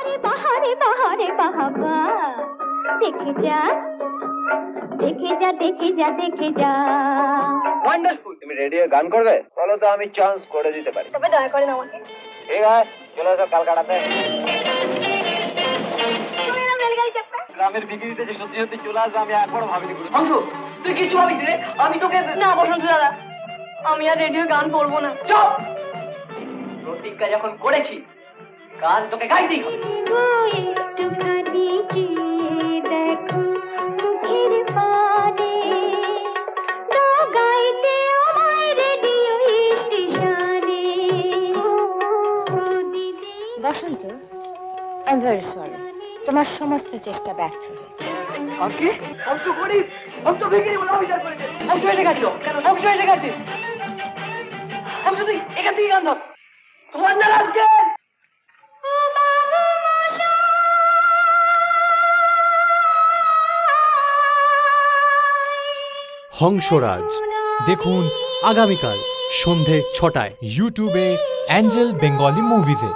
বাহারে বাহারে বাহারে বাহাবা দেখে যা দেখে যা দেখে যা দেখে যা। ওয়ান্ডারফুল। তুমি রেডিও গান করবে? বলো তো, আমি চান্স করে দিতে পারি। তবে দয়া করেন আমাকে। ঠিক আছে, চলে এসো কালকাটাতে। তুমি এরকম রেলগাড়ি চাপবে? গ্রামের বিক্রিতে যে সত্যি সত্যি চলে আসবে আমি একবারও ভাবিনি। অংশু, তুই কিছু ভাবি রে, আমি তোকে না বসন্ত দাদা, আমি আর রেডিও গান করবো না। চুপ। প্রতিজ্ঞা যখন করেছি, গান তোকে গাইতেই হবে। একটুখানি চেয়ে দেখো মুখের পানে, না গাইতে আমায় রেডিও স্টেশনে। বসন্ত, আই এম ভেরি সরি, তোমার সমস্ত চেষ্টা ব্যর্থ হয়েছে। কাকে? অংশু গরিব, অংশু ভিখারি বলে অবিচার করেছে। অংশু এসে গেছিল, অংশু এসে গেছে। অংশু তুই এখান থেকে গান ধর। তোমার না আজকে হংসরাজ দেখুন আগামীকাল সন্ধে ৬টায় ইউটিউবে অ্যাঞ্জেল বেঙ্গলি মুভিজে।